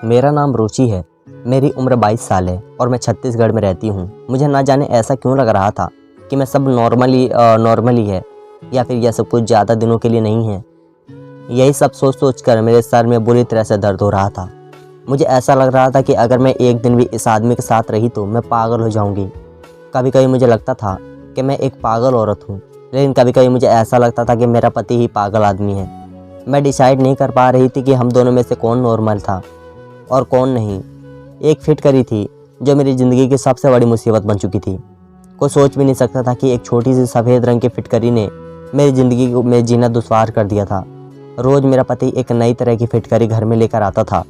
मेरा नाम रुचि है। मेरी उम्र 22 साल है और मैं छत्तीसगढ़ में रहती हूँ। मुझे ना जाने ऐसा क्यों लग रहा था कि मैं सब नॉर्मली है या फिर यह सब कुछ ज़्यादा दिनों के लिए नहीं है। यही सब सोच कर मेरे सर में बुरी तरह से दर्द हो रहा था। मुझे ऐसा लग रहा था कि अगर मैं एक दिन भी इस आदमी के साथ रही तो मैं पागल हो जाऊँगी। कभी कभी मुझे लगता था कि मैं एक पागल औरत हूँ, लेकिन कभी कभी मुझे ऐसा लगता था कि मेरा पति ही पागल आदमी है। मैं डिसाइड नहीं कर पा रही थी कि हम दोनों में से कौन नॉर्मल था और कौन नहीं। एक फिटकरी थी जो मेरी ज़िंदगी की सबसे बड़ी मुसीबत बन चुकी थी। कोई सोच भी नहीं सकता था कि एक छोटी सी सफ़ेद रंग की फिटकरी ने मेरी ज़िंदगी में जीना दुश्वार कर दिया था। रोज़ मेरा पति एक नई तरह की फिटकरी घर में लेकर आता था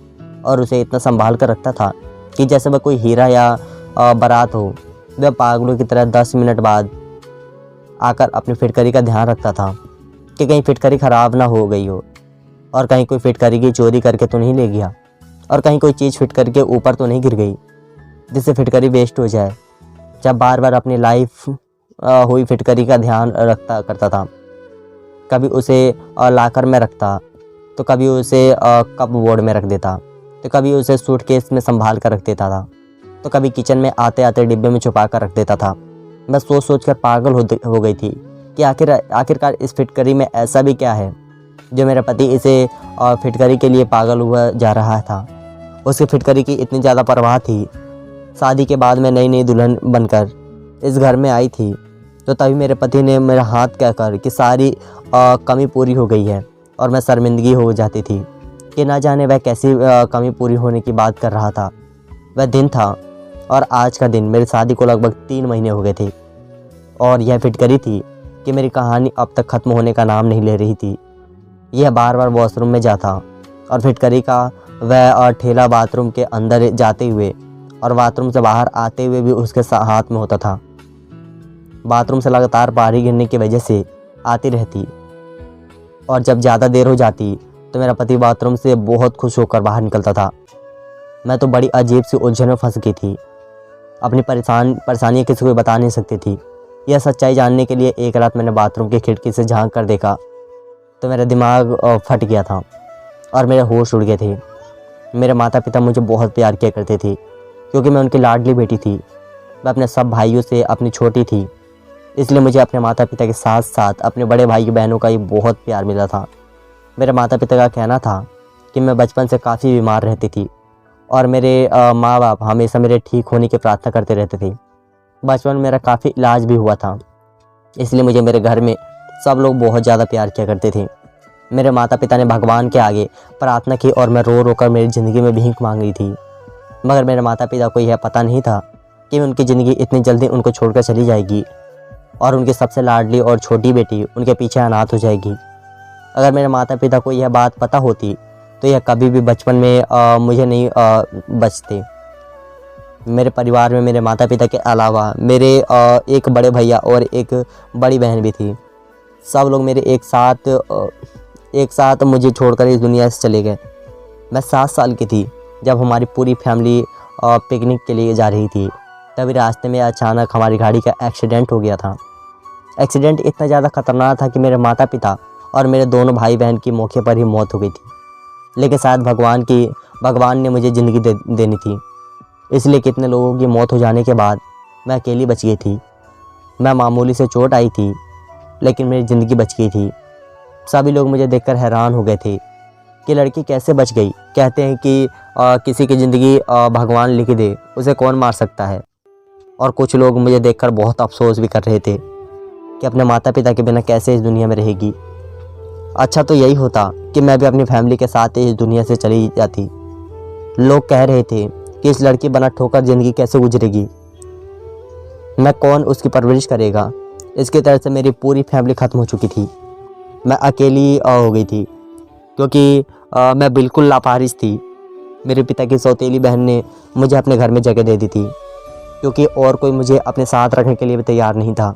और उसे इतना संभाल कर रखता था कि जैसे वह कोई हीरा या बारात हो। वह पागलों की तरह 10 मिनट बाद आकर अपनी फिटकरी का ध्यान रखता था कि कहीं फिटकरी ख़राब ना हो गई हो, और कहीं कोई फिटकरी की चोरी करके तो नहीं ले गया, और कहीं कोई चीज़ फिटकरी के ऊपर तो नहीं गिर गई जिससे फिटकरी वेस्ट हो जाए। जब बार बार अपनी लाइफ हुई फिटकरी का ध्यान करता था। कभी उसे लाकर में रखता, तो कभी उसे कप बोर्ड में रख देता, तो कभी उसे सूटकेस में संभाल कर रख देता था, तो कभी किचन में आते आते डिब्बे में छुपा कर रख देता था। मैं सोच कर पागल हो गई थी कि आखिरकार इस फिटकरी में ऐसा भी क्या है जो मेरा पति इसे फिटकरी के लिए पागल हुआ जा रहा था। उसकी फिटकरी की इतनी ज़्यादा परवाह थी। शादी के बाद मैं नई दुल्हन बनकर इस घर में आई थी, तो तभी मेरे पति ने मेरा हाथ कहकर कि सारी कमी पूरी हो गई है, और मैं शर्मिंदगी हो जाती थी कि ना जाने वह कैसी कमी पूरी होने की बात कर रहा था। वह दिन था और आज का दिन मेरी शादी को लगभग 3 महीने हो गए थे, और यह फिटकरी थी कि मेरी कहानी अब तक ख़त्म होने का नाम नहीं ले रही थी। यह बार बार वॉशरूम में जाता और फिटकरी का वह ठेला बाथरूम के अंदर जाते हुए और बाथरूम से बाहर आते हुए भी उसके हाथ में होता था। बाथरूम से लगातार पानी गिरने की वजह से आती रहती, और जब ज़्यादा देर हो जाती तो मेरा पति बाथरूम से बहुत खुश होकर बाहर निकलता था। मैं तो बड़ी अजीब सी उलझन में फंस गई थी। अपनी परेशानियाँ किसी को बता नहीं सकती थी। यह सच्चाई जानने के लिए एक रात मैंने बाथरूम की खिड़की से झांक कर देखा तो मेरा दिमाग फट गया था और मेरे होश उड़ गए थे। मेरे माता पिता मुझे बहुत प्यार किया करते थे क्योंकि मैं उनकी लाडली बेटी थी। मैं अपने सब भाइयों से अपनी छोटी थी, इसलिए मुझे अपने माता पिता के साथ साथ अपने बड़े भाई बहनों का भी बहुत प्यार मिला था। मेरे माता पिता का कहना था कि मैं बचपन से काफ़ी बीमार रहती थी और मेरे माँ बाप हमेशा मेरे ठीक होने की प्रार्थना करते रहते थे। बचपन में मेरा काफ़ी इलाज भी हुआ था, इसलिए मुझे मेरे घर में सब लोग बहुत ज़्यादा प्यार किया करते थे। मेरे माता पिता ने भगवान के आगे प्रार्थना की और मैं रो कर मेरी ज़िंदगी में भीख मांग रही थी, मगर मेरे माता पिता को यह पता नहीं था कि उनकी ज़िंदगी इतनी जल्दी उनको छोड़कर चली जाएगी और उनकी सबसे लाडली और छोटी बेटी उनके पीछे अनाथ हो जाएगी। अगर मेरे माता पिता को यह बात पता होती तो यह कभी भी बचपन में मुझे नहीं बचते। मेरे परिवार में मेरे माता पिता के अलावा मेरे एक बड़े भैया और एक बड़ी बहन भी थी। सब लोग मेरे एक साथ मुझे छोड़कर इस दुनिया से चले गए। मैं 7 साल की थी जब हमारी पूरी फैमिली पिकनिक के लिए जा रही थी। तभी रास्ते में अचानक हमारी गाड़ी का एक्सीडेंट हो गया था। एक्सीडेंट इतना ज़्यादा ख़तरनाक था कि मेरे माता पिता और मेरे दोनों भाई बहन की मौके पर ही मौत हो गई थी। लेकिन शायद भगवान ने मुझे ज़िंदगी देनी थी, इसलिए कितने लोगों की मौत हो जाने के बाद मैं अकेली बच गई थी। मैं मामूली से चोट आई थी लेकिन मेरी ज़िंदगी बच गई थी। सभी लोग मुझे देखकर हैरान हो गए थे कि लड़की कैसे बच गई। कहते हैं कि किसी की ज़िंदगी भगवान लिख दे, उसे कौन मार सकता है। और कुछ लोग मुझे देखकर बहुत अफसोस भी कर रहे थे कि अपने माता पिता के बिना कैसे इस दुनिया में रहेगी। अच्छा तो यही होता कि मैं भी अपनी फैमिली के साथ इस दुनिया से चली जाती। लोग कह रहे थे कि इस लड़की बना ठोकर ज़िंदगी कैसे गुजरेगी, मैं कौन उसकी परवरिश करेगा। इसकी तरह से मेरी पूरी फैमिली ख़त्म हो चुकी थी। मैं अकेली हो गई थी क्योंकि मैं बिल्कुल लावारिस थी। मेरे पिता की सौतेली बहन ने मुझे अपने घर में जगह दे दी थी क्योंकि और कोई मुझे अपने साथ रखने के लिए भी तैयार नहीं था।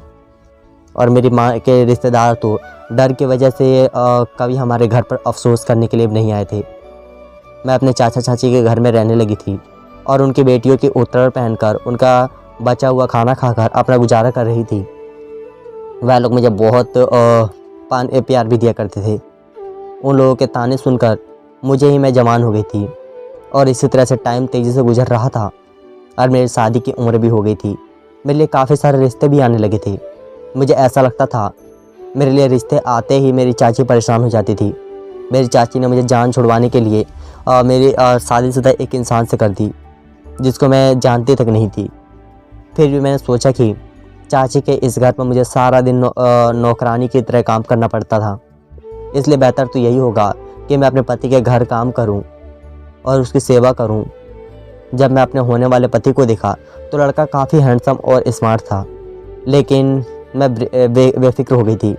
और मेरी माँ के रिश्तेदार तो डर की वजह से कभी हमारे घर पर अफसोस करने के लिए भी नहीं आए थे। मैं अपने चाचा चाची के घर में रहने लगी थी और उनकी बेटियों की उत्तर पहनकर उनका बचा हुआ खाना खाकर अपना गुजारा कर रही थी। वह लोग मुझे बहुत प्यार भी दिया करते थे। उन लोगों के ताने सुनकर मुझे ही मैं जवान हो गई थी। और इसी तरह से टाइम तेज़ी से गुजर रहा था और मेरी शादी की उम्र भी हो गई थी। मेरे लिए काफ़ी सारे रिश्ते भी आने लगे थे। मुझे ऐसा लगता था मेरे लिए रिश्ते आते ही मेरी चाची परेशान हो जाती थी। मेरी चाची ने मुझे जान छुड़वाने के लिए मेरी शादीशुदा एक इंसान से कर दी जिसको मैं जानती तक नहीं थी। फिर भी मैंने सोचा कि चाची के इस घर पर मुझे सारा दिन नौकरानी की तरह काम करना पड़ता था, इसलिए बेहतर तो यही होगा कि मैं अपने पति के घर काम करूं और उसकी सेवा करूं। जब मैं अपने होने वाले पति को देखा तो लड़का काफ़ी हैंडसम और स्मार्ट था, लेकिन मैं बेफिक्र हो गई थी।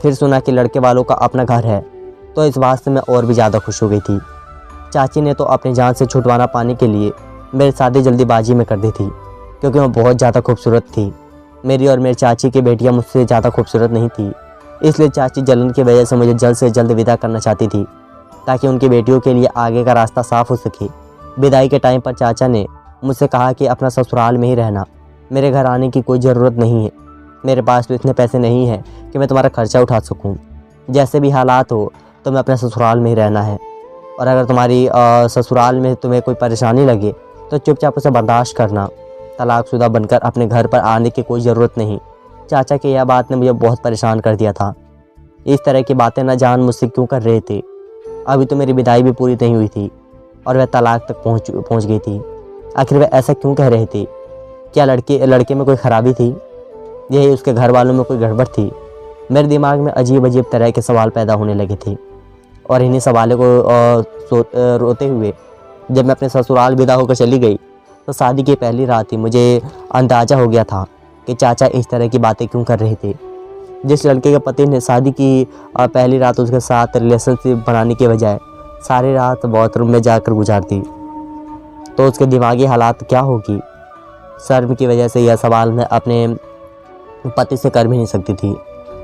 फिर सुना कि लड़के वालों का अपना घर है, तो इस बात से मैं और भी ज़्यादा खुश हो गई थी। चाची ने तो अपनी जान से छुटकारा पाने के लिए मेरी शादी जल्दीबाजी में कर दी थी, क्योंकि मैं बहुत ज़्यादा खूबसूरत थी। मेरी और मेरी चाची की बेटियां मुझसे ज़्यादा खूबसूरत नहीं थी, इसलिए चाची जलन की वजह से मुझे जल्द से जल्द विदा करना चाहती थी ताकि उनकी बेटियों के लिए आगे का रास्ता साफ हो सके। विदाई के टाइम पर चाचा ने मुझसे कहा कि अपना ससुराल में ही रहना, मेरे घर आने की कोई ज़रूरत नहीं है। मेरे पास तो इतने पैसे नहीं हैं कि मैं तुम्हारा खर्चा उठा सकूं। जैसे भी हालात हो तो मैं अपने ससुराल में ही रहना है, और अगर तुम्हारी ससुराल में तुम्हें कोई परेशानी लगे तो चुपचाप उसे बर्दाश्त करना। तलाकशुदा बनकर अपने घर पर आने की कोई ज़रूरत नहीं। चाचा की यह बात ने मुझे बहुत परेशान कर दिया था। इस तरह की बातें न जान मुझसे क्यों कर रहे थे। अभी तो मेरी विदाई भी पूरी नहीं हुई थी और वह तलाक तक पहुंच गई थी। आखिर वह ऐसा क्यों कह रहे थे? क्या लड़के में कोई ख़राबी थी? यही उसके घर वालों में कोई गड़बड़ थी? मेरे दिमाग में अजीब अजीब तरह के सवाल पैदा होने लगे थे, और इन्हीं सवालों को रोते हुए जब मैं अपने ससुराल विदा होकर चली गई तो शादी की पहली रात ही मुझे अंदाज़ा हो गया था कि चाचा इस तरह की बातें क्यों कर रहे थे। जिस लड़के के पति ने शादी की पहली रात उसके साथ रिलेशनशिप बनाने के बजाय सारी रात बाथरूम में जाकर गुजार दी, तो उसके दिमागी हालात क्या होगी। शर्म की वजह से यह सवाल मैं अपने पति से कर भी नहीं सकती थी,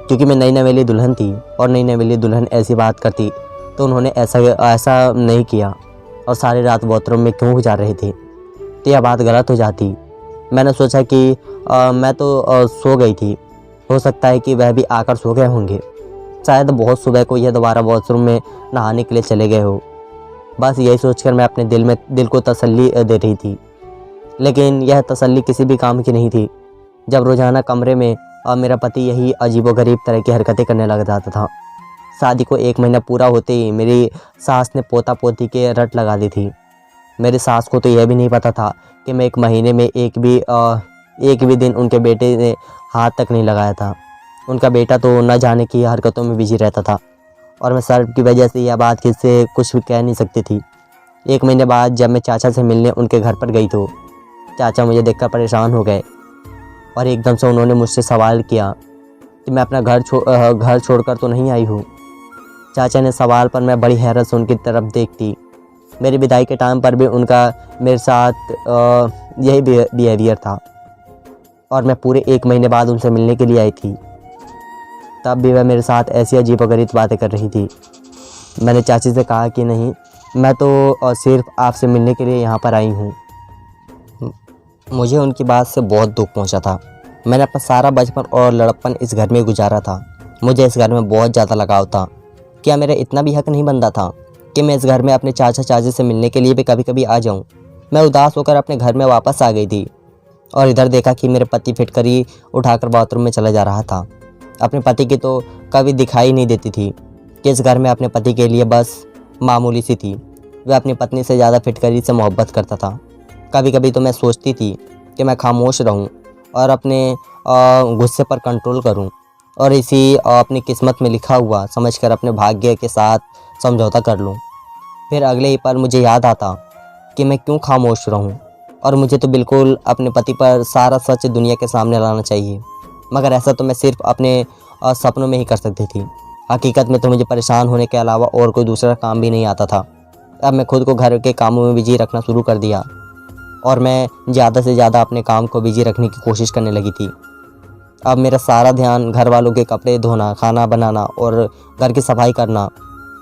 क्योंकि मैं नई नवेली दुल्हन थी, और नई नवेली दुल्हन ऐसी बात करती तो उन्होंने ऐसा नहीं किया और सारी रात बाथरूम में क्यों गुजार रहे थे, तो यह बात गलत हो जाती। मैंने सोचा कि मैं तो सो गई थी, हो सकता है कि वह भी आकर सो गए होंगे। शायद बहुत सुबह को यह दोबारा बाथरूम में नहाने के लिए चले गए हो। बस यही सोचकर मैं अपने दिल को तसल्ली दे रही थी, लेकिन यह तसल्ली किसी भी काम की नहीं थी जब रोज़ाना कमरे में मेरा पति यही अजीबोगरीब तरह की हरकतें करने लग जाता था। शादी को 1 महीना पूरा होते ही मेरी सास ने पोता पोती के रट लगा दी थी। मेरी सास को तो यह भी नहीं पता था कि मैं 1 महीने में एक भी दिन उनके बेटे ने हाथ तक नहीं लगाया था। उनका बेटा तो न जाने की हरकतों में बिजी रहता था, और मैं शर्म की वजह से यह बात किससे कुछ भी कह नहीं सकती थी। 1 महीने बाद जब मैं चाचा से मिलने उनके घर पर गई तो चाचा मुझे देखकर परेशान हो गए, और एकदम से उन्होंने मुझसे सवाल किया कि मैं अपना घर छोड़कर तो नहीं आई हूँ। चाचा ने सवाल पर मैं बड़ी हैरत से उनकी तरफ देखती। मेरी विदाई के टाइम पर भी उनका मेरे साथ यही बिहेवियर था, और मैं पूरे 1 महीने बाद उनसे मिलने के लिए आई थी, तब भी वह मेरे साथ ऐसी अजीबोगरीब बातें कर रही थी। मैंने चाची से कहा कि नहीं, मैं तो सिर्फ आपसे मिलने के लिए यहाँ पर आई हूँ। मुझे उनकी बात से बहुत दुख पहुँचा था। मैंने अपना सारा बचपन और लड़कपन इस घर में गुजारा था। मुझे इस घर में बहुत ज़्यादा लगाव था। क्या मेरा इतना भी हक नहीं बनता था कि मैं इस घर में अपने चाचा चाची से मिलने के लिए भी कभी कभी आ जाऊँ? मैं उदास होकर अपने घर में वापस आ गई थी, और इधर देखा कि मेरे पति फिटकरी उठाकर बाथरूम में चला जा रहा था। अपने पति की तो कभी दिखाई नहीं देती थी कि इस घर में अपने पति के लिए बस मामूली सी थी। वह अपनी पत्नी से ज़्यादा फिटकरी से मोहब्बत करता था। कभी कभी तो मैं सोचती थी कि मैं खामोश रहूं और अपने गुस्से पर कंट्रोल करूं, और इसी अपनी किस्मत में लिखा हुआ समझकर अपने भाग्य के साथ समझौता कर लूं। फिर अगले ही पल मुझे याद आता कि मैं क्यों खामोश रहूं, और मुझे तो बिल्कुल अपने पति पर सारा सच दुनिया के सामने लाना चाहिए। मगर ऐसा तो मैं सिर्फ अपने सपनों में ही कर सकती थी। हकीकत में तो मुझे परेशान होने के अलावा और कोई दूसरा काम भी नहीं आता था। अब मैं खुद को घर के कामों में बिजी रखना शुरू कर दिया, और मैं ज़्यादा से ज़्यादा अपने काम को बिजी रखने की कोशिश करने लगी थी। अब मेरा सारा ध्यान घर वालों के कपड़े धोना, खाना बनाना और घर की सफाई करना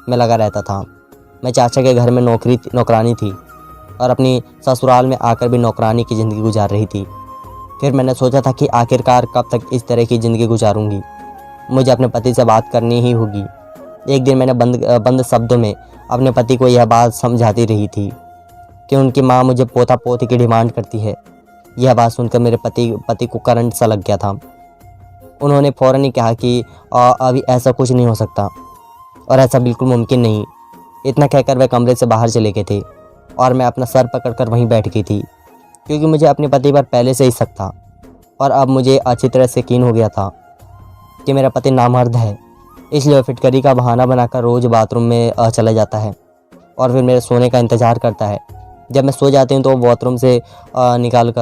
में लगा रहता था। मैं चाचा के घर में नौकरानी थी, और अपनी ससुराल में आकर भी नौकरानी की ज़िंदगी गुजार रही थी। फिर मैंने सोचा था कि आखिरकार कब तक इस तरह की ज़िंदगी गुजारूंगी। मुझे अपने पति से बात करनी ही होगी। एक दिन मैंने बंद शब्दों में अपने पति को यह बात समझाती रही थी कि उनकी माँ मुझे पोता पोती की डिमांड करती है। यह बात सुनकर मेरे पति को करंट सा लग गया था। उन्होंने फ़ौरन ही कहा कि अभी ऐसा कुछ नहीं हो सकता और ऐसा बिल्कुल मुमकिन नहीं। इतना कहकर वह कमरे से बाहर चले गए थे और मैं अपना सर पकड़कर वहीं बैठ गई थी, क्योंकि मुझे अपने पति पर पहले से ही शक था और अब मुझे अच्छी तरह से यकीन हो गया था कि मेरा पति नामर्द है। इसलिए वह फिटकरी का बहाना बनाकर रोज़ बाथरूम में चला जाता है और फिर मेरे सोने का इंतज़ार करता है। जब मैं सो जाती हूँ तो वो बाथरूम से निकाल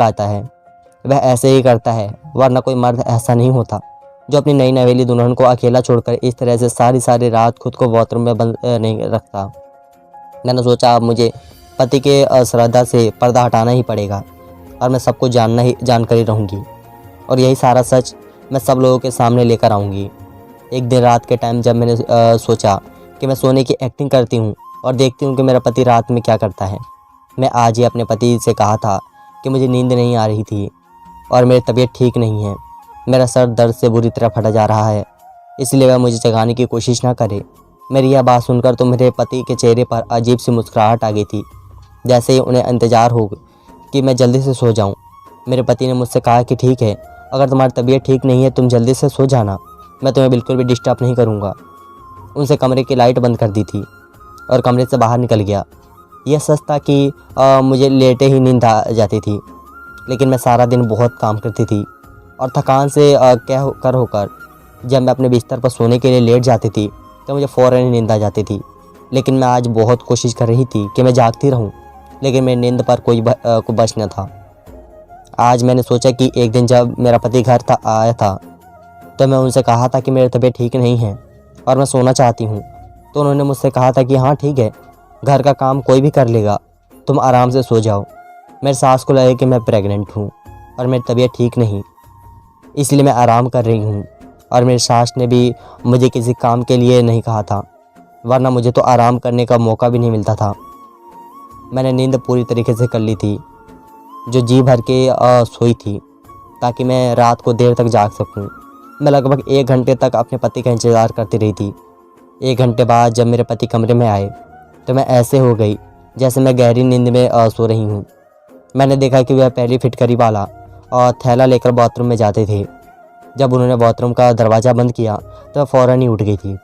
आता है। वह ऐसे ही करता है, वरना कोई मर्द ऐसा नहीं होता जो अपनी नई नवेली दुल्हन को अकेला छोड़कर इस तरह से सारी रात खुद को बाथरूम में बंद नहीं रखता। मैंने सोचा अब मुझे पति के श्रद्धा से पर्दा हटाना ही पड़ेगा और मैं सबको जानकर ही रहूँगी और यही सारा सच मैं सब लोगों के सामने लेकर आऊँगी। एक दिन रात के टाइम जब मैंने सोचा कि मैं सोने की एक्टिंग करती हूँ और देखती हूँ कि मेरा पति रात में क्या करता है। मैं आज ही अपने पति से कहा था कि मुझे नींद नहीं आ रही थी और मेरी तबीयत ठीक नहीं है। मेरा सर दर्द से बुरी तरह फटा जा रहा है, इसलिए वह मुझे जगाने की कोशिश ना करे। मेरी यह बात सुनकर तो मेरे पति के चेहरे पर अजीब सी मुस्कुराहट आ गई थी, जैसे ही उन्हें इंतज़ार हो कि मैं जल्दी से सो जाऊं। मेरे पति ने मुझसे कहा कि ठीक है, अगर तुम्हारी तबीयत ठीक नहीं है तुम जल्दी से सो जाना, मैं तुम्हें बिल्कुल भी डिस्टर्ब नहीं करूँगा। उनसे कमरे की लाइट बंद कर दी थी और कमरे से बाहर निकल गया। यह सच था कि मुझे लेटे ही नींद आ जाती थी, लेकिन मैं सारा दिन बहुत काम करती थी और थकान से होकर जब मैं अपने बिस्तर पर सोने के लिए लेट जाती थी तो मुझे फ़ौरन ही नींद आ जाती थी। लेकिन मैं आज बहुत कोशिश कर रही थी कि मैं जागती रहूं, लेकिन मेरी नींद पर कोई बच न था। आज मैंने सोचा कि एक दिन जब मेरा पति घर आया था तो मैं उनसे कहा था कि मेरी तबीयत ठीक नहीं है और मैं सोना चाहती हूँ। तो उन्होंने मुझसे कहा था कि हाँ ठीक है, घर का काम कोई भी कर लेगा, तुम आराम से सो जाओ। मेरी सास को लगे कि मैं प्रेग्नेंट हूँ और मेरी तबीयत ठीक नहीं, इसलिए मैं आराम कर रही हूँ। और मेरी सास ने भी मुझे किसी काम के लिए नहीं कहा था, वरना मुझे तो आराम करने का मौका भी नहीं मिलता था। मैंने नींद पूरी तरीके से कर ली थी, जो जी भर के सोई थी, ताकि मैं रात को देर तक जाग सकूं। मैं लगभग 1 घंटे तक अपने पति का इंतज़ार करती रही थी। 1 घंटे बाद जब मेरे पति कमरे में आए तो मैं ऐसे हो गई जैसे मैं गहरी नींद में सो रही हूँ। मैंने देखा कि वह पहली फिटकरी वाला और थैला लेकर बाथरूम में जाते थे। जब उन्होंने बाथरूम का दरवाज़ा बंद किया तो वह फ़ौरन ही उठ गई थी।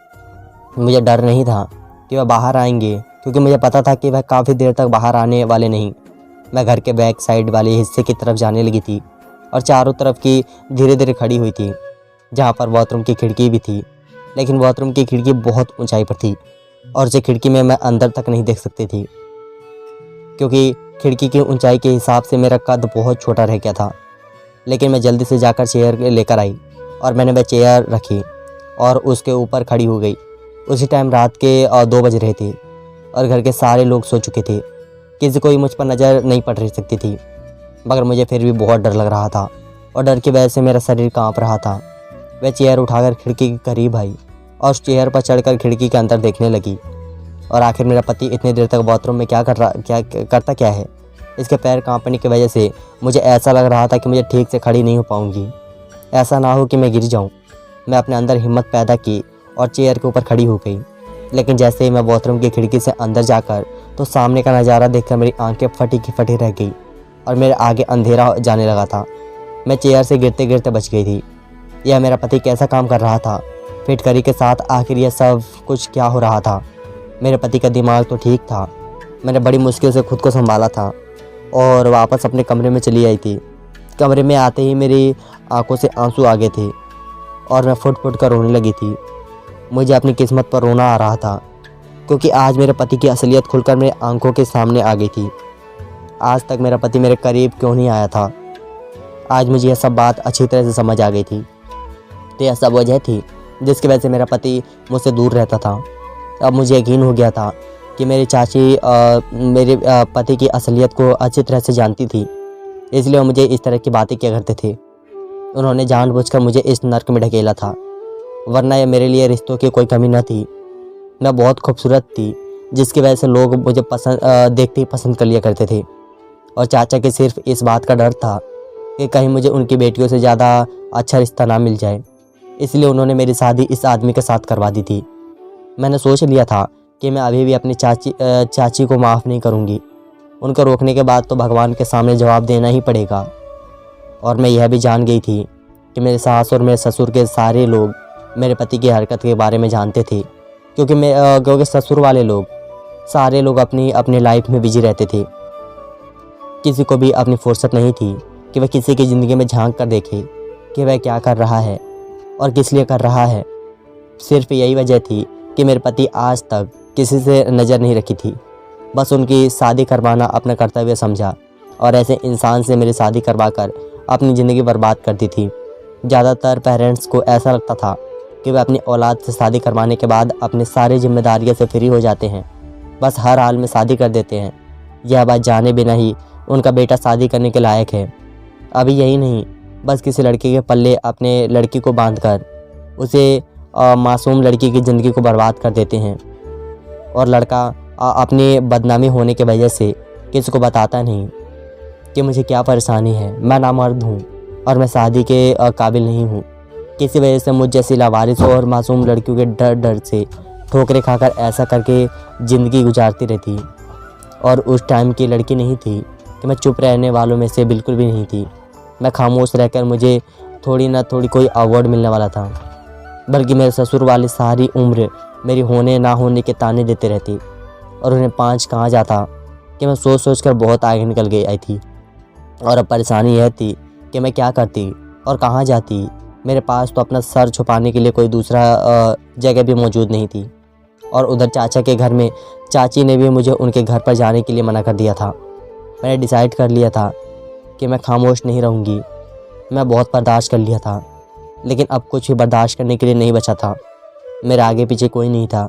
मुझे डर नहीं था कि वह बाहर आएंगे, क्योंकि मुझे पता था कि वह काफ़ी देर तक बाहर आने वाले नहीं। मैं घर के बैक साइड वाले हिस्से की तरफ जाने लगी थी और चारों तरफ की धीरे धीरे खड़ी हुई थी, जहाँ पर बाथरूम की खिड़की भी थी। लेकिन बाथरूम की खिड़की बहुत ऊंचाई पर थी और उस खिड़की में मैं अंदर तक नहीं देख सकती थी, क्योंकि खिड़की की ऊंचाई के हिसाब से मेरा कद बहुत छोटा रह गया था। लेकिन मैं जल्दी से जाकर चेयर लेकर आई और मैंने वह चेयर रखी और उसके ऊपर खड़ी हो गई। उसी टाइम रात के 2 बज रहे थे और घर के सारे लोग सो चुके थे। किसी को भी मुझ पर नज़र नहीं पड़ रही सकती थी, मगर मुझे फिर भी बहुत डर लग रहा था और डर की वजह से मेरा शरीर काँप रहा था। वह चेयर उठाकर खिड़की के करीब आई और उस चेयर पर चढ़कर खिड़की के अंदर देखने लगी। और आखिर मेरा पति इतनी देर तक बाथरूम में क्या करता है। इसके पैर कांपने की वजह से मुझे ऐसा लग रहा था कि मुझे ठीक से खड़ी नहीं हो पाऊंगी, ऐसा ना हो कि मैं गिर जाऊं। मैं अपने अंदर हिम्मत पैदा की और चेयर के ऊपर खड़ी हो गई। लेकिन जैसे ही मैं बाथरूम की खिड़की से अंदर जाकर तो सामने का नज़ारा देखकर मेरी आंखें फटी की फटी रह गई और मेरे आगे अंधेरा जाने लगा था। मैं चेयर से गिरते गिरते बच गई थी। यह मेरा पति कैसा काम कर रहा था फिटकरी के साथ, आखिर यह सब कुछ क्या हो रहा था। मेरे पति का दिमाग तो ठीक था। मैंने बड़ी मुश्किल से खुद को संभाला था और वापस अपने कमरे में चली आई थी। कमरे में आते ही मेरी आंखों से आंसू आ गए थे और मैं फुट फुट कर रोने लगी थी। मुझे अपनी किस्मत पर रोना आ रहा था, क्योंकि आज मेरे पति की असलियत खुलकर मेरे आंखों के सामने आ गई थी। आज तक मेरा पति मेरे करीब क्यों नहीं आया था। आज मुझे यह सब बात अच्छी तरह से समझ आ गई थी। तो यह सब वजह थी जिसकी वजह से मेरा पति मुझसे दूर रहता था। अब मुझे यकीन हो गया था कि मेरी चाची मेरे पति की असलियत को अच्छी तरह से जानती थी, इसलिए वो मुझे इस तरह की बातें किया करते थे। उन्होंने जानबूझकर मुझे इस नर्क में ढकेला था, वरना ये मेरे लिए रिश्तों की कोई कमी न थी। मैं बहुत खूबसूरत थी, जिसकी वजह से लोग मुझे देखते ही पसंद कर लिया करते थे। और चाचा के सिर्फ इस बात का डर था कि कहीं मुझे उनकी बेटियों से ज़्यादा अच्छा रिश्ता ना मिल जाए, इसलिए उन्होंने मेरी शादी इस आदमी के साथ करवा दी थी। मैंने सोच लिया था कि मैं अभी भी अपनी चाची को माफ़ नहीं करूँगी। उनको रोकने के बाद तो भगवान के सामने जवाब देना ही पड़ेगा। और मैं यह भी जान गई थी कि मेरे सास और मेरे ससुर के सारे लोग मेरे पति की हरकत के बारे में जानते थे, क्योंकि ससुर वाले लोग सारे लोग अपनी अपनी लाइफ में बिजी रहते थे। किसी को भी अपनी फुर्सत नहीं थी कि वह किसी की ज़िंदगी में झांक कर देखे कि वह क्या कर रहा है और किस लिए कर रहा है। सिर्फ यही वजह थी कि मेरे पति आज तक किसी से नज़र नहीं रखी थी, बस उनकी शादी करवाना अपना कर्तव्य समझा और ऐसे इंसान से मेरी शादी करवा कर अपनी ज़िंदगी बर्बाद कर दी थी। ज़्यादातर पेरेंट्स को ऐसा लगता था कि वे अपनी औलाद से शादी करवाने के बाद अपनी सारी जिम्मेदारियों से फ्री हो जाते हैं, बस हर हाल में शादी कर देते हैं। यह बात जाने बिना ही उनका बेटा शादी करने के लायक है। अभी यही नहीं, बस किसी लड़के के पल्ले अपने लड़की को बांधकर उसे मासूम लड़की की ज़िंदगी को बर्बाद कर देते हैं। और लड़का अपनी बदनामी होने की वजह से किसी को बताता नहीं कि मुझे क्या परेशानी है, मैं नामर्द हूँ और मैं शादी के काबिल नहीं हूँ। किसी वजह से मुझ जैसी लावारिस और मासूम लड़कियों के डर से ठोकरें खाकर ऐसा करके ज़िंदगी गुजारती रहती। और उस टाइम की लड़की नहीं थी कि मैं चुप रहने वालों में से बिल्कुल भी नहीं थी। मैं खामोश रहकर मुझे थोड़ी ना थोड़ी कोई अवार्ड मिलने वाला था, बल्कि मेरे ससुर वाले सारी उम्र मेरी होने ना होने के ताने देते रहते और उन्हें 5 कहा जाता कि मैं सोच कर बहुत आगे निकल गई आई थी। और अब परेशानी यह थी कि मैं क्या करती और कहाँ जाती। मेरे पास तो अपना सर छुपाने के लिए कोई दूसरा जगह भी मौजूद नहीं थी। और उधर चाचा के घर में चाची ने भी मुझे उनके घर पर जाने के लिए मना कर दिया था। मैंने डिसाइड कर लिया था कि मैं खामोश नहीं रहूँगी। मैं बहुत बर्दाश्त कर लिया था, लेकिन अब कुछ भी बर्दाश्त करने के लिए नहीं बचा था। मेरे आगे पीछे कोई नहीं था,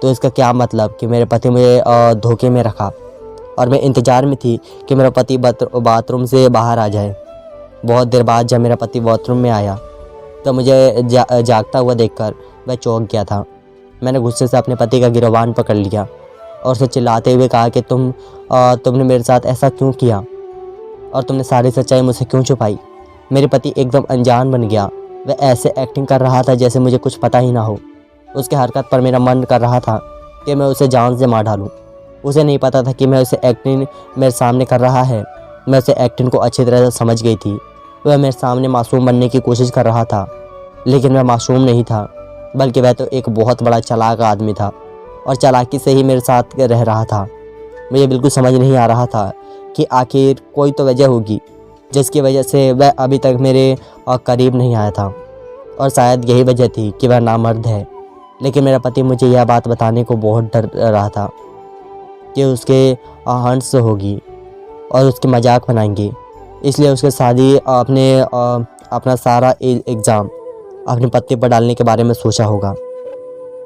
तो इसका क्या मतलब कि मेरे पति मुझे धोखे में रखा। और मैं इंतज़ार में थी कि मेरा पति बाथरूम से बाहर आ जाए। बहुत देर बाद जब मेरा पति बाथरूम में आया तो मुझे जागता हुआ देखकर वह चौंक गया था। मैंने गुस्से से अपने पति का गिरबान पकड़ लिया और उसे चिल्लाते हुए कहा कि तुमने मेरे साथ ऐसा क्यों किया और तुमने सारी सच्चाई मुझसे क्यों छुपाई। मेरे पति एकदम अनजान बन गया। वह ऐसे एक्टिंग कर रहा था जैसे मुझे कुछ पता ही ना हो। उसके हरकत पर मेरा मन कर रहा था कि मैं उसे जान से मार डालूं। उसे नहीं पता था कि मैं उसे एक्टिंग मेरे सामने कर रहा है। मैं उसे एक्टिंग को अच्छी तरह से समझ गई थी। वह मेरे सामने मासूम बनने की कोशिश कर रहा था, लेकिन वह मासूम नहीं था, बल्कि वह तो एक बहुत बड़ा चालाक आदमी था और चालाकी से ही मेरे साथ रह रहा था। मुझे बिल्कुल समझ नहीं आ रहा था कि आखिर कोई तो वजह होगी जिसकी वजह से वह अभी तक मेरे करीब नहीं आया था। और शायद यही वजह थी कि वह नामर्द है। लेकिन मेरा पति मुझे यह बात बताने को बहुत डर रहा था कि उसके हंस होगी और उसकी मजाक बनाएंगे, इसलिए उसके शादी अपना सारा एग्ज़ाम अपने पति पर डालने के बारे में सोचा होगा।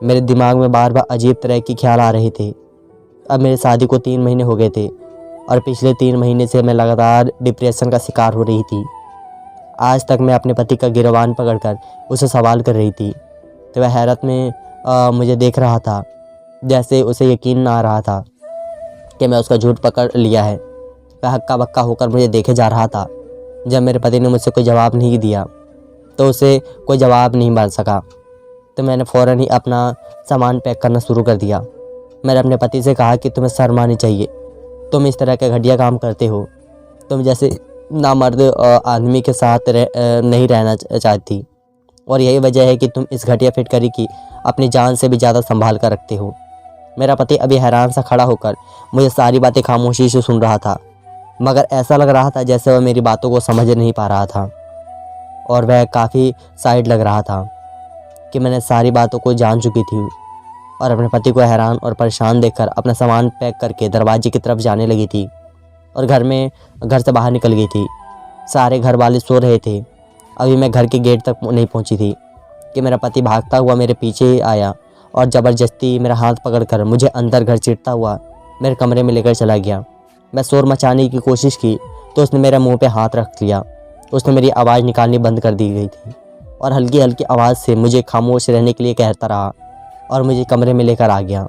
मेरे दिमाग में बार बार अजीब तरह के ख्याल आ रहे थे। अब मेरी शादी को 3 महीने हो गए थे और पिछले 3 महीने से मैं लगातार डिप्रेशन का शिकार हो रही थी। आज तक मैं अपने पति का गिरबान पकड़कर उसे सवाल कर रही थी, तो वह हैरत में मुझे देख रहा था, जैसे उसे यकीन ना आ रहा था कि मैं उसका झूठ पकड़ लिया है। वह हक्का बक्का होकर मुझे देखे जा रहा था। जब मेरे पति ने मुझसे कोई जवाब नहीं दिया तो उसे कोई जवाब नहीं मिल सका, तो मैंने फ़ौरन ही अपना सामान पैक करना शुरू कर दिया। मैंने अपने पति से कहा कि तुम्हें शर्म आनी चाहिए, तुम इस तरह के घटिया काम करते हो। तुम जैसे नामर्द आदमी के साथ नहीं रहना चाहती और यही वजह है कि तुम इस घटिया फिटकरी की अपनी जान से भी ज़्यादा संभाल कर रखते हो। मेरा पति अभी हैरान सा खड़ा होकर मुझे सारी बातें खामोशी से सुन रहा था, मगर ऐसा लग रहा था जैसे वह मेरी बातों को समझ नहीं पा रहा था और वह काफ़ी साइड लग रहा था कि मैंने सारी बातों को जान चुकी थी। और अपने पति को हैरान और परेशान देखकर अपना सामान पैक करके दरवाजे की तरफ जाने लगी थी और घर से बाहर निकल गई थी। सारे घर वाले सो रहे थे। अभी मैं घर के गेट तक नहीं पहुंची थी कि मेरा पति भागता हुआ मेरे पीछे आया और ज़बरदस्ती मेरा हाथ पकड़कर मुझे अंदर घर चीरता हुआ मेरे कमरे में लेकर चला गया। मैं शोर मचाने की कोशिश की तो उसने मेरे मुंह पे हाथ रख लिया। उसने मेरी आवाज़ निकालनी बंद कर दी गई थी और हल्की हल्की आवाज़ से मुझे खामोश रहने के लिए कहता रहा और मुझे कमरे में लेकर आ गया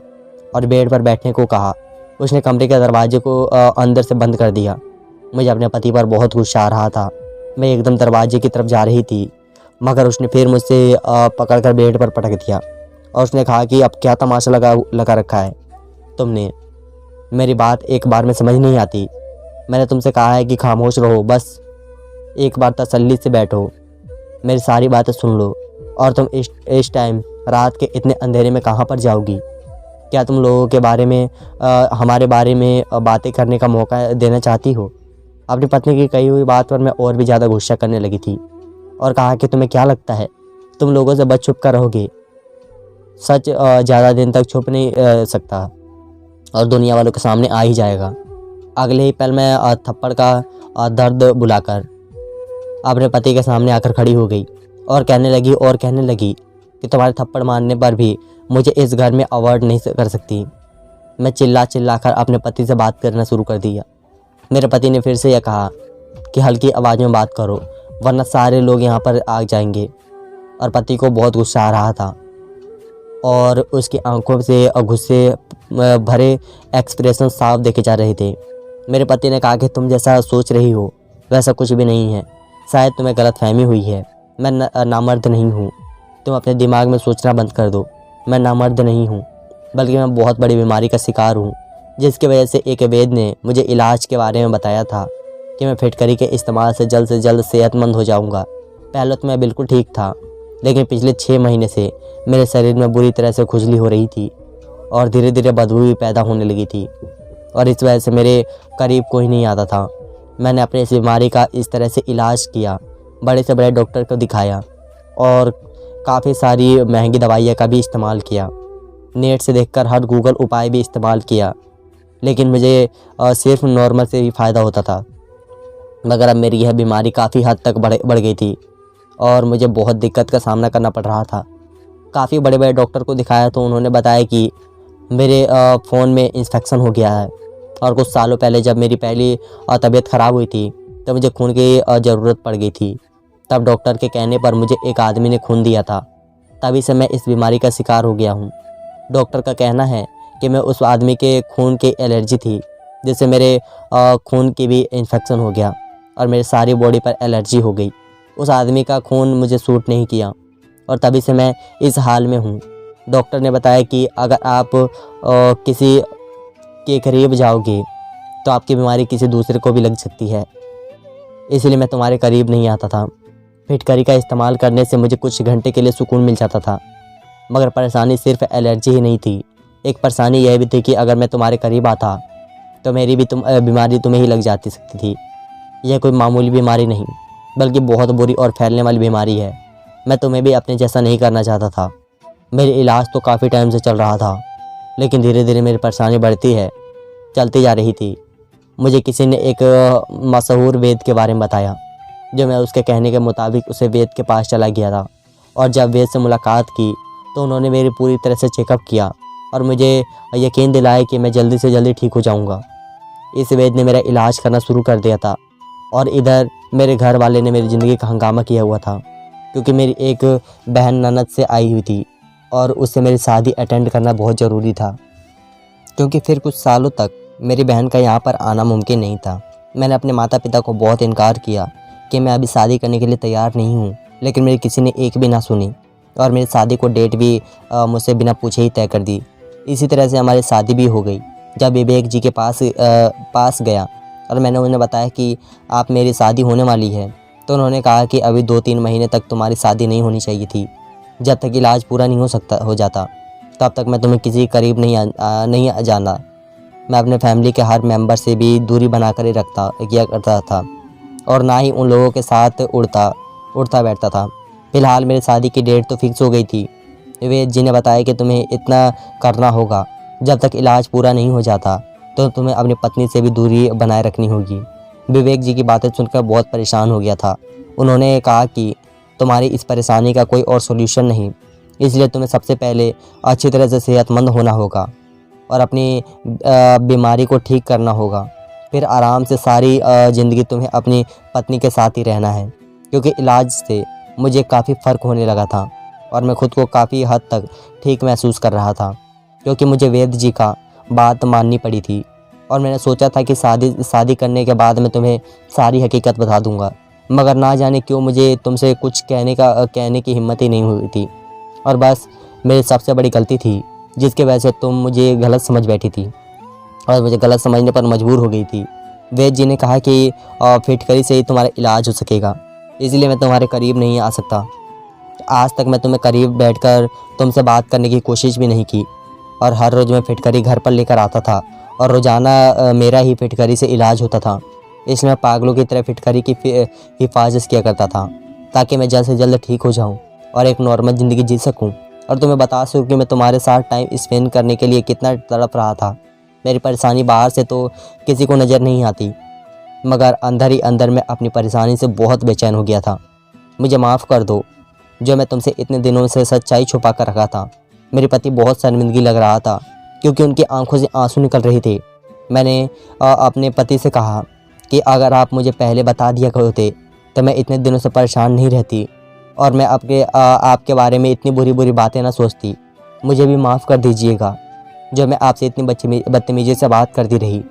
और बेड पर बैठने को कहा। उसने कमरे के दरवाजे को अंदर से बंद कर दिया। मुझे अपने पति पर बहुत गुस्सा आ रहा था। मैं एकदम दरवाजे की तरफ जा रही थी, मगर उसने फिर मुझसे पकड़कर बेड पर पटक दिया और उसने कहा कि अब क्या तमाशा लगा रखा है तुमने, मेरी बात एक बार में समझ नहीं आती। मैंने तुमसे कहा है कि खामोश रहो, बस एक बार तसल्ली से बैठो, मेरी सारी बातें सुन लो। और तुम इस टाइम रात के इतने अंधेरे में कहाँ पर जाओगी? क्या तुम लोगों के बारे में हमारे बारे में बातें करने का मौका देना चाहती हो? अपनी पत्नी की कही हुई बात पर मैं और भी ज़्यादा गुस्सा करने लगी थी और कहा कि तुम्हें क्या लगता है तुम लोगों से बच छुप कर रहोगे? सच ज़्यादा दिन तक छुप नहीं सकता और दुनिया वालों के सामने आ ही जाएगा। अगले ही पल मैं थप्पड़ का दर्द बुलाकर अपने पति के सामने आकर खड़ी हो गई और कहने लगी कि तुम्हारे थप्पड़ मारने पर भी मुझे इस घर में अवॉइड नहीं कर सकती। मैं चिल्ला कर अपने पति से बात करना शुरू कर दिया। मेरे पति ने फिर से यह कहा कि हल्की आवाज़ में बात करो वरना सारे लोग यहाँ पर आ जाएंगे। और पति को बहुत गुस्सा आ रहा था और उसकी आंखों से गुस्से भरे एक्सप्रेशन साफ देखे जा रहे थे। मेरे पति ने कहा कि तुम जैसा सोच रही हो वैसा कुछ भी नहीं है, शायद तुम्हें गलतफहमी हुई है। मैं नामर्द नहीं हूँ, तुम अपने दिमाग में सोचना बंद कर दो। मैं नामर्द नहीं हूँ, बल्कि मैं बहुत बड़ी बीमारी का शिकार हूँ, जिसकी वजह से एक वैद्य ने मुझे इलाज के बारे में बताया था कि मैं फिटकरी के इस्तेमाल से जल्द सेहतमंद हो जाऊँगा। पहले तो मैं बिल्कुल ठीक था, लेकिन पिछले 6 महीने से मेरे शरीर में बुरी तरह से खुजली हो रही थी और धीरे धीरे बदबू भी पैदा होने लगी थी और इस वजह से मेरे करीब कोई नहीं आता था। मैंने अपने इस बीमारी का इस तरह से इलाज किया, बड़े से बड़े डॉक्टर को दिखाया और काफ़ी सारी महंगी दवाइयाँ का भी इस्तेमाल किया। नेट से देखकर हर गूगल उपाय भी इस्तेमाल किया, लेकिन मुझे सिर्फ नॉर्मल से ही फ़ायदा होता था। मगर अब मेरी यह बीमारी काफ़ी हद तक बढ़ गई थी और मुझे बहुत दिक्कत का सामना करना पड़ रहा था। काफ़ी बड़े बड़े डॉक्टर को दिखाया तो उन्होंने बताया कि मेरे फ़ोन में इन्फेक्शन हो गया है और कुछ सालों पहले जब मेरी पहली तबीयत ख़राब हुई थी तो मुझे खून की ज़रूरत पड़ गई थी। तब डॉक्टर के कहने पर मुझे एक आदमी ने खून दिया था, तभी से मैं इस बीमारी का शिकार हो गया हूँ। डॉक्टर का कहना है कि मैं उस आदमी के खून की एलर्जी थी, जिससे मेरे खून की भी इन्फेक्शन हो गया और मेरी सारी बॉडी पर एलर्जी हो गई। उस आदमी का खून मुझे सूट नहीं किया और तभी से मैं इस हाल में हूँ। डॉक्टर ने बताया कि अगर आप किसी के करीब जाओगे तो आपकी बीमारी किसी दूसरे को भी लग सकती है, इसलिए मैं तुम्हारे करीब नहीं आता था। फिटकरी का इस्तेमाल करने से मुझे कुछ घंटे के लिए सुकून मिल जाता था, मगर परेशानी सिर्फ एलर्जी ही नहीं थी। एक परेशानी यह भी थी कि अगर मैं तुम्हारे करीब आता तो मेरी भी बीमारी तुम्हें ही लग जाती सकती थी। यह कोई मामूली बीमारी नहीं, बल्कि बहुत बुरी और फैलने वाली बीमारी है। मैं तुम्हें भी अपने जैसा नहीं करना चाहता था। मेरी इलाज तो काफ़ी टाइम से चल रहा था, लेकिन धीरे धीरे मेरी परेशानी चलती जा रही थी। मुझे किसी ने एक मशहूर वैद्य के बारे में बताया, जो मैं उसके कहने के मुताबिक उसे वैद्य के पास चला गया था और जब वैद्य से मुलाकात की तो उन्होंने मेरी पूरी तरह से चेकअप किया और मुझे यकीन दिलाया कि मैं जल्दी से जल्दी ठीक हो जाऊंगा। इस वैद्य ने मेरा इलाज करना शुरू कर दिया था और इधर मेरे घर वाले ने मेरी ज़िंदगी का हंगामा किया हुआ था, क्योंकि मेरी एक बहन ननद से आई हुई थी और उससे मेरी शादी अटेंड करना बहुत ज़रूरी था, क्योंकि फिर कुछ सालों तक मेरी बहन का यहाँ पर आना मुमकिन नहीं था। मैंने अपने माता पिता को बहुत इनकार किया कि मैं अभी शादी करने के लिए तैयार नहीं हूँ, लेकिन मेरी किसी ने एक भी ना सुनी और मेरी शादी को डेट भी मुझसे बिना पूछे ही तय कर दी। इसी तरह से हमारी शादी भी हो गई। जब विवेक जी के पास गया और मैंने उन्हें बताया कि आप मेरी शादी होने वाली है, तो उन्होंने कहा कि अभी 2-3 महीने तक तुम्हारी शादी नहीं होनी चाहिए थी। जब तक इलाज पूरा नहीं हो जाता तब तक मैं तुम्हें किसी करीब नहीं जाना। मैं अपने फैमिली के हर मेंबर से भी दूरी बना कर ही किया करता था और ना ही उन लोगों के साथ उठता बैठता था। फिलहाल मेरी शादी की डेट तो फिक्स हो गई थी। वैद्य जी ने बताया कि तुम्हें इतना करना होगा, जब तक इलाज पूरा नहीं हो जाता तो तुम्हें अपनी पत्नी से भी दूरी बनाए रखनी होगी। विवेक जी की बातें सुनकर बहुत परेशान हो गया था। उन्होंने कहा कि तुम्हारी इस परेशानी का कोई और सॉल्यूशन नहीं, इसलिए तुम्हें सबसे पहले अच्छी तरह से सेहतमंद होना होगा और अपनी बीमारी को ठीक करना होगा। फिर आराम से सारी ज़िंदगी तुम्हें अपनी पत्नी के साथ ही रहना है, क्योंकि इलाज से मुझे काफ़ी फ़र्क होने लगा था और मैं खुद को काफ़ी हद तक ठीक महसूस कर रहा था, क्योंकि मुझे वैद्य जी का बात माननी पड़ी थी। और मैंने सोचा था कि शादी करने के बाद मैं तुम्हें सारी हकीकत बता दूंगा, मगर ना जाने क्यों मुझे तुमसे कुछ कहने की हिम्मत ही नहीं हुई थी और बस मेरी सबसे बड़ी गलती थी, जिसकी वजह से तुम मुझे गलत समझ बैठी थी और मुझे गलत समझने पर मजबूर हो गई थी। वैद्य जी ने कहा कि फिटकरी से ही तुम्हारा इलाज हो सकेगा, इसलिए मैं तुम्हारे करीब नहीं आ सकता। आज तक मैं तुम्हें करीब बैठकर तुमसे बात करने की कोशिश भी नहीं की और हर रोज़ मैं फिटकरी घर पर लेकर आता था और रोज़ाना मेरा ही फिटकरी से इलाज होता था। इसलिए मैं पागलों की तरह फिटकरी की हिफाजत किया करता था ताकि मैं जल्द से जल्द ठीक हो जाऊं और एक नॉर्मल ज़िंदगी जी सकूं और तुम्हें बता सकूं कि मैं तुम्हारे साथ टाइम स्पेंड करने के लिए कितना तड़प रहा था। मेरी परेशानी बाहर से तो किसी को नज़र नहीं आती, मगर अंदर ही अंदर मैं अपनी परेशानी से बहुत बेचैन हो गया था। मुझे माफ़ कर दो जो मैं तुमसे इतने दिनों से सच्चाई छुपा कर रखा था। मेरे पति बहुत शर्मिंदगी लग रहा था क्योंकि उनकी आंखों से आंसू निकल रहे थे। मैंने अपने पति से कहा कि अगर आप मुझे पहले बता दिया होते तो मैं इतने दिनों से परेशान नहीं रहती और मैं आपके बारे में इतनी बुरी बुरी बातें ना सोचती। मुझे भी माफ़ कर दीजिएगा जो मैं आपसे इतनी बदतमीजी से बात करती रही।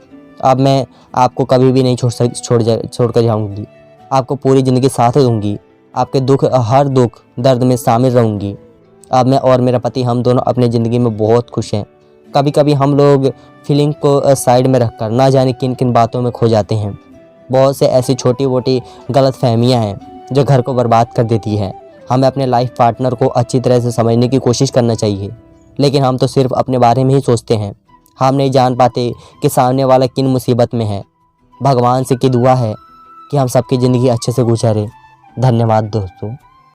अब मैं आपको कभी भी नहीं छोड़ कर जाऊँगी। आपको पूरी ज़िंदगी साथ दूँगी। आपके हर दुख दर्द में शामिल रहूँगी। अब मैं और मेरा पति हम दोनों अपनी ज़िंदगी में बहुत खुश हैं। कभी कभी हम लोग फीलिंग को साइड में रखकर ना जाने किन किन बातों में खो जाते हैं। बहुत से ऐसी छोटी मोटी गलत फहमियाँ हैं जो घर को बर्बाद कर देती है। हमें अपने लाइफ पार्टनर को अच्छी तरह से समझने की कोशिश करना चाहिए, लेकिन हम तो सिर्फ अपने बारे में ही सोचते हैं। हम नहीं जान पाते कि सामने वाला किन मुसीबत में है। भगवान से की दुआ है कि हम सबकी ज़िंदगी अच्छे से गुजारें। धन्यवाद दोस्तों।